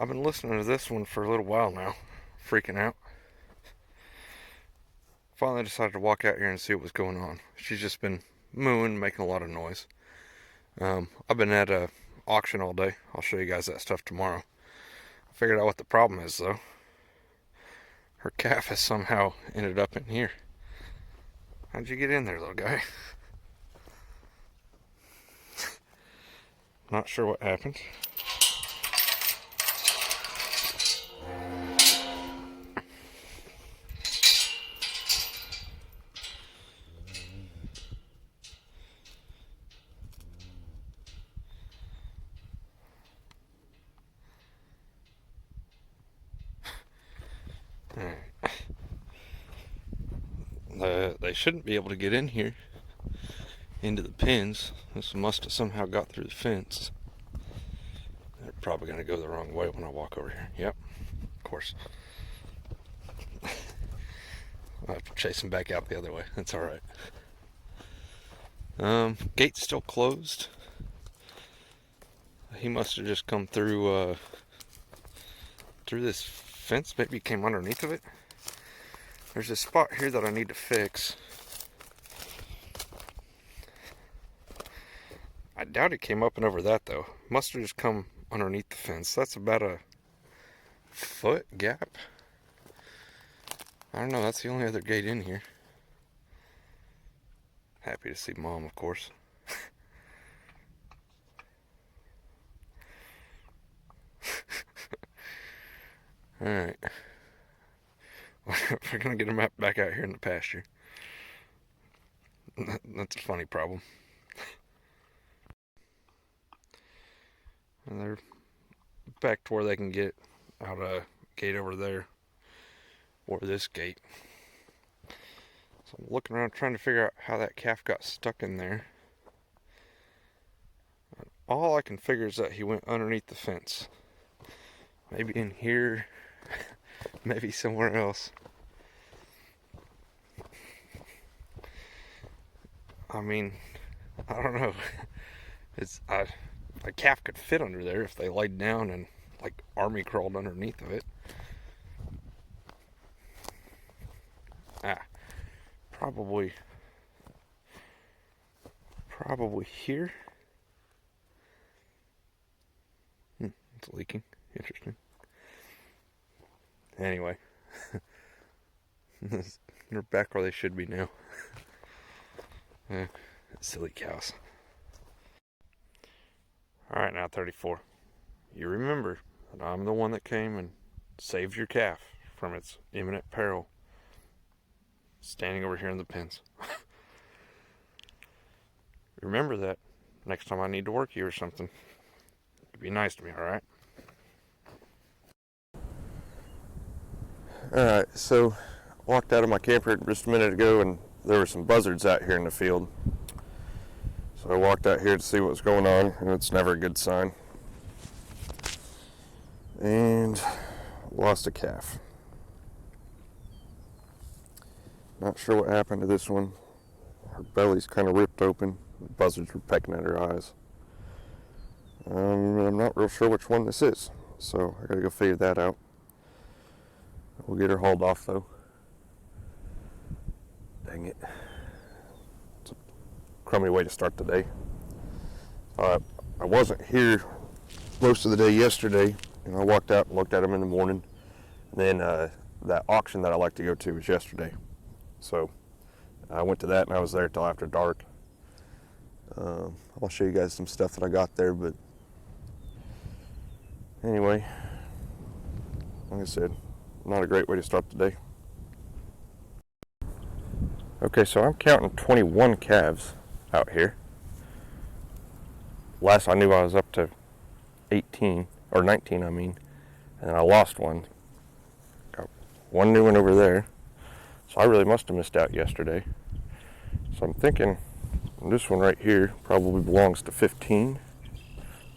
I've been listening to this one for a little while now, freaking out. Finally decided to walk out here and see what was going on. She's just been mooing, making a lot of noise. I've been at a auction all day. I'll show you guys that stuff tomorrow. I figured out what the problem is though. Her calf has somehow ended up in here. How'd you get in there, little guy? Not sure what happened. They shouldn't be able to get in here into the pens. This must have somehow got through the fence. They're probably going to go the wrong way when I walk over here. Yep, of course. I'll have to chase him back out the other way. That's alright. Gate's still closed. He must have just come through this fence. Maybe he came underneath of it. There's a spot here that I need to fix. I doubt it came up and over that though. Must have just come underneath the fence. That's about a foot gap. I don't know, that's the only other gate in here. Happy to see Mom, of course. Alright. We're gonna get him back out here in the pasture. That's a funny problem. And they're back to where they can get out a gate over there, or this gate. So I'm looking around trying to figure out how that calf got stuck in there. And all I can figure is that he went underneath the fence. Maybe in here, maybe somewhere else. I mean, I don't know. A calf could fit under there if they laid down and like army crawled underneath of it. Probably here. It's leaking. Interesting. Anyway, they're back where they should be now. Silly cows. Alright, now 34. You remember that I'm the one that came and saved your calf from its imminent peril. Standing over here in the pens. Remember that next time I need to work you or something. Be nice to me, alright? Alright, so I walked out of my camper just a minute ago and there were some buzzards out here in the field. So I walked out here to see what was going on, and it's never a good sign. And lost a calf. Not sure what happened to this one. Her belly's kind of ripped open. The buzzards were pecking at her eyes. I'm not real sure which one this is, so I gotta go figure that out. We'll get her hauled off though. Dang it. It's a crummy way to start the day. I wasn't here most of the day yesterday, and I walked out and looked at them in the morning. And then that auction that I like to go to was yesterday. So I went to that and I was there till after dark. I'll show you guys some stuff that I got there, but anyway, like I said, not a great way to start the day. Okay, so I'm counting 21 calves out here. Last I knew I was up to 18, or 19 I mean, and I lost one. Got one new one over there. So I really must have missed out yesterday. So I'm thinking this one right here probably belongs to 15,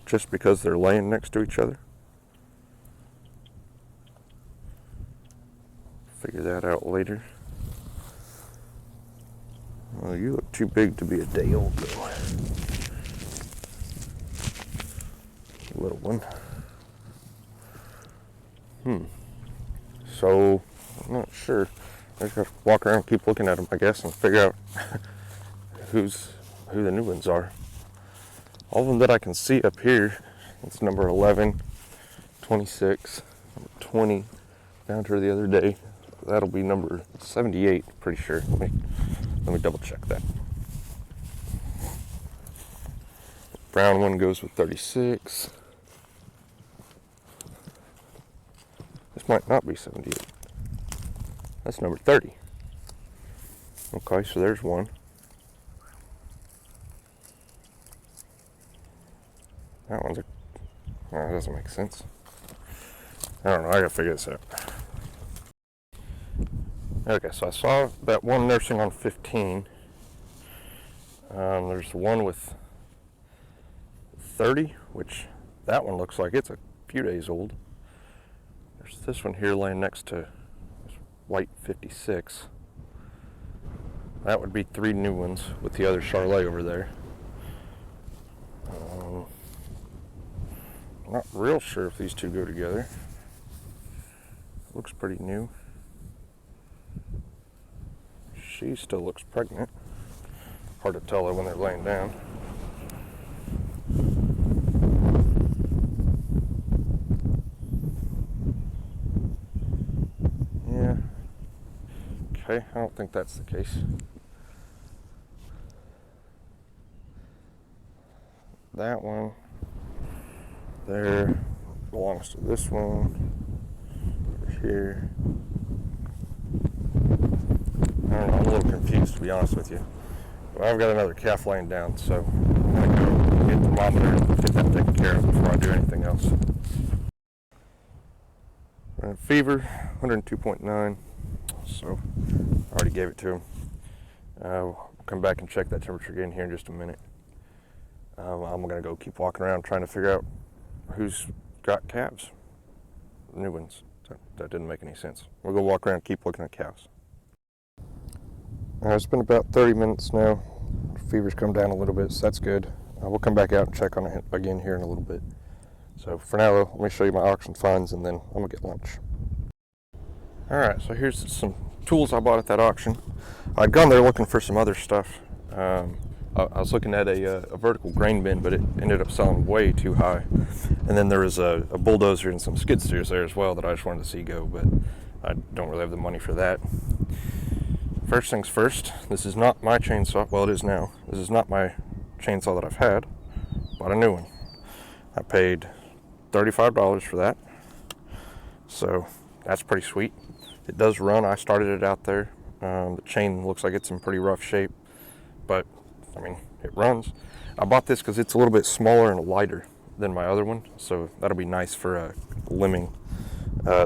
just because they're laying next to each other. Figure that out later. Well, you look too big to be a day old though. Little one. So, I'm not sure. I just gotta walk around and keep looking at them, I guess, and figure out who the new ones are. All of them that I can see up here, it's number 11, 26, number 20, down to the other day. That'll be number 78, pretty sure. Let me double check that. Brown one goes with 36. This might not be 78. That's number 30. Okay, so there's one. That one's a... Oh, that doesn't make sense. I don't know, I gotta figure this out. Okay, so I saw that one nursing on 15. There's one with 30, which that one looks like it's a few days old. There's this one here laying next to this white 56. That would be 3 new ones with the other Charlet over there. Not real sure if these two go together. Looks pretty new. She still looks pregnant. Hard to tell when they're laying down. Yeah. Okay, I don't think that's the case. That one there belongs to this one over here. I don't know, I'm a little confused, to be honest with you. But I've got another calf laying down, so I'm going to go get the thermometer and get that taken care of before I do anything else. Fever, 102.9, so I already gave it to him. I'll come back and check that temperature again here in just a minute. I'm going to go keep walking around trying to figure out who's got calves. New ones. That didn't make any sense. We'll go walk around and keep looking at calves. It's been about 30 minutes now. Fever's come down a little bit, so that's good. We'll come back out and check on it again here in a little bit. So for now, let me show you my auction finds, and then I'm going to get lunch. Alright, so here's some tools I bought at that auction. I'd gone there looking for some other stuff. I was looking at a vertical grain bin, but it ended up selling way too high. And then there was a bulldozer and some skid steers there as well that I just wanted to see go, but I don't really have the money for that. First things first, this is not my chainsaw. Well, it is now. This is not my chainsaw that I've had. Bought a new one. I paid $35 for that. So that's pretty sweet. It does run. I started it out there. The chain looks like it's in pretty rough shape, but I mean, it runs. I bought this because it's a little bit smaller and lighter than my other one, so that'll be nice for limbing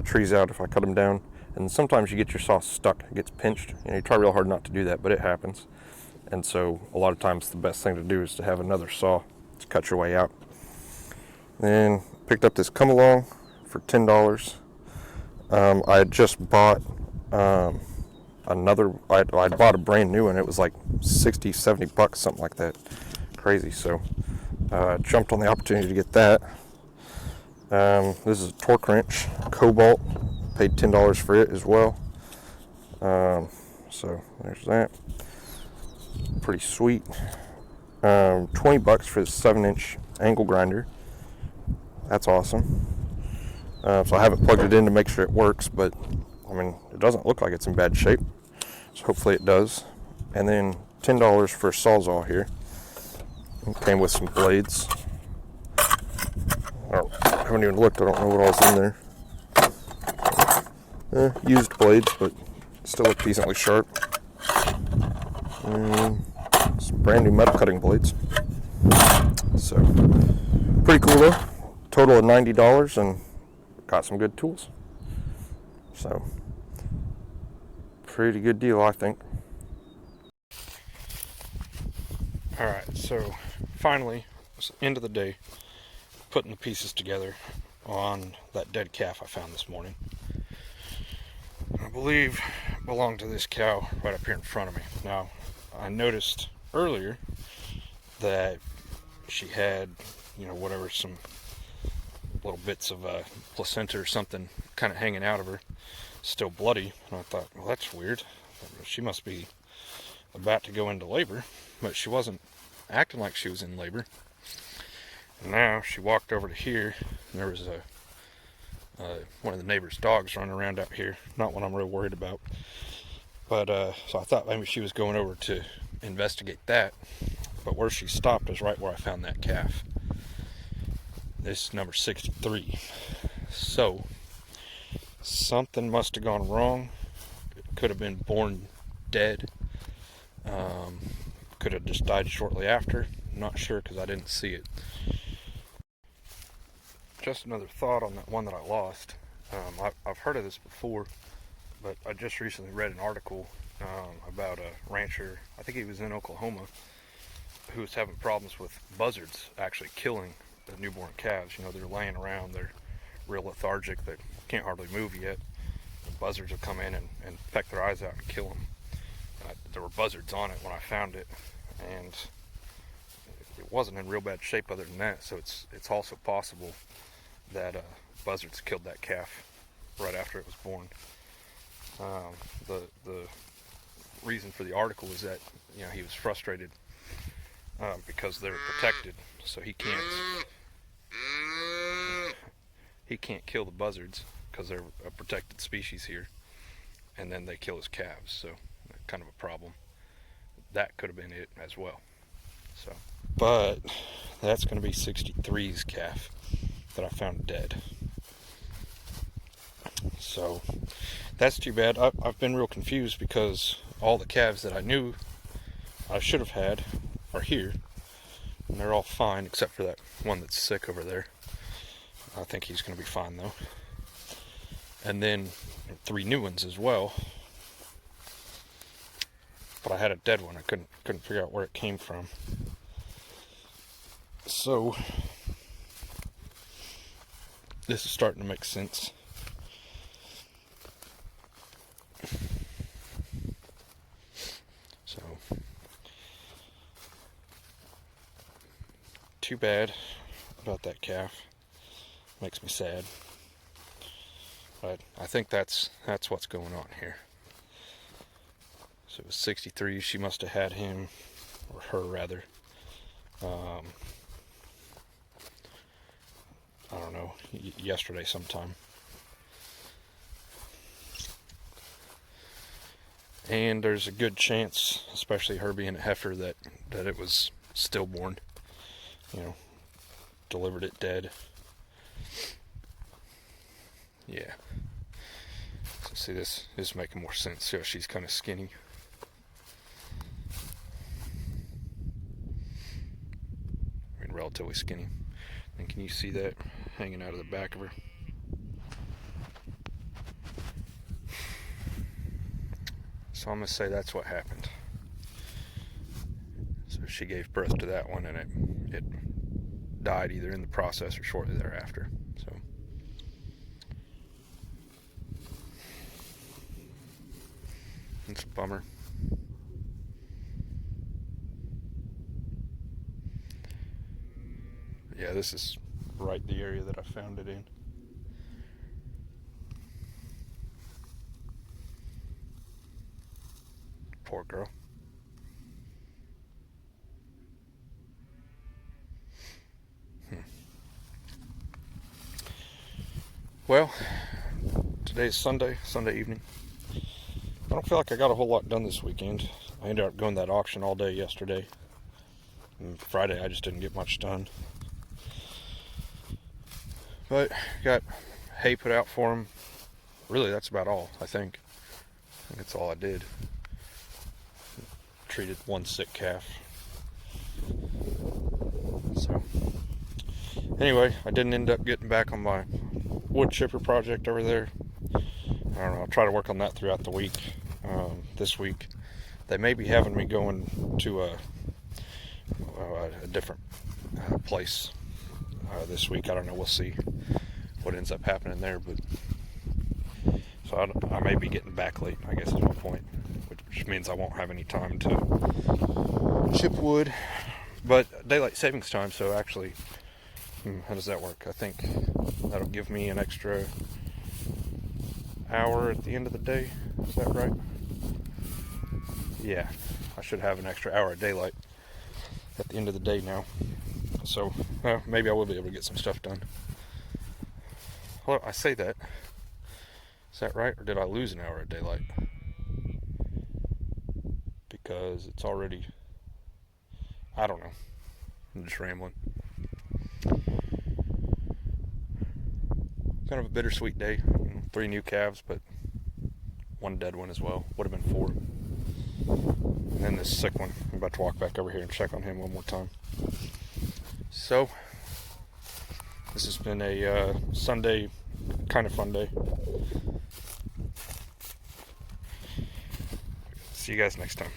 trees out if I cut them down. And sometimes you get your saw stuck, it gets pinched. You try real hard not to do that, but it happens. And so a lot of times the best thing to do is to have another saw to cut your way out. Then picked up this come along for $10. I had just bought another, I bought a brand new one. It was like 60, 70 bucks, something like that. Crazy. So jumped on the opportunity to get that. This is a torque wrench, Cobalt. Paid $10 for it as well. So there's that. Pretty sweet. 20 bucks for this 7-inch angle grinder. That's awesome. So I haven't plugged it in to make sure it works, but I mean, it doesn't look like it's in bad shape. So hopefully it does. And then $10 for a Sawzall here. It came with some blades. I haven't even looked. I don't know what all's in there. Used blades, but still look decently sharp. And some brand new metal cutting blades. So, pretty cool though. Total of $90 and got some good tools. So, pretty good deal, I think. Alright, so finally, it's the end of the day, putting the pieces together on that dead calf I found this morning. I believe it belonged to this cow right up here in front of me. Now, I noticed earlier that she had, whatever, some little bits of placenta or something kind of hanging out of her, still bloody. And I thought, well, that's weird. She must be about to go into labor, but she wasn't acting like she was in labor. And now she walked over to here, and there was one of the neighbor's dogs running around out here. Not what I'm real worried about. But so I thought maybe she was going over to investigate that. But where she stopped is right where I found that calf. This is number 63. So something must have gone wrong. It could have been born dead. Could have just died shortly after. I'm not sure because I didn't see it. Just another thought on that one that I lost. I've heard of this before, but I just recently read an article about a rancher, I think he was in Oklahoma, who was having problems with buzzards actually killing the newborn calves. You know, they're laying around, they're real lethargic, they can't hardly move yet. The buzzards will come in and peck their eyes out and kill them. There were buzzards on it when I found it, and it wasn't in real bad shape other than that, so it's also possible that buzzards killed that calf right after it was born. The reason for the article is that, you know, he was frustrated because they're protected, so he can't kill the buzzards because they're a protected species here, and then they kill his calves, so kind of a problem. That could have been it as well. So, but that's going to be 63's calf that I found dead. So that's too bad. I've been real confused because all the calves that I knew I should have had are here, and they're all fine except for that one that's sick over there. I think he's going to be fine though. And then 3 new ones as well. But I had a dead one. I couldn't figure out where it came from. So this is starting to make sense. So too bad about that calf. Makes me sad. But I think that's what's going on here. So it was 63. She must have had him, or her rather. I don't know, yesterday sometime. And there's a good chance, especially her being a heifer, that it was stillborn. You know, delivered it dead. Yeah. So see, this is making more sense. See how she's kind of skinny. I mean, relatively skinny. And can you see that hanging out of the back of her? So I'm going to say that's what happened. So she gave birth to that one, and it died either in the process or shortly thereafter. So it's a bummer. Yeah, this is right the area that I found it in. Poor girl. Well, today's Sunday evening. I don't feel like I got a whole lot done this weekend. I ended up going to that auction all day yesterday. And Friday I just didn't get much done. But got hay put out for them. Really, that's about all, I think. That's all I did. Treated one sick calf. So, anyway, I didn't end up getting back on my wood chipper project over there. I don't know, I'll try to work on that throughout the week. This week, they may be having me going to a different place this week. I don't know, we'll see what ends up happening there. But so I may be getting back late, I guess is my point, which means I won't have any time to chip wood. But daylight savings time, so actually, how does that work? I think that'll give me an extra hour at the end of the day. Is that right? Yeah, I should have an extra hour of daylight at the end of the day now. So, maybe I will be able to get some stuff done. Well, I say that. Is that right? Or did I lose an hour of daylight? Because it's already... I don't know. I'm just rambling. Kind of a bittersweet day. 3 new calves, but 1 dead one as well. Would have been 4. And then this sick one. I'm about to walk back over here and check on him one more time. So, this has been a Sunday, kind of fun day. See you guys next time.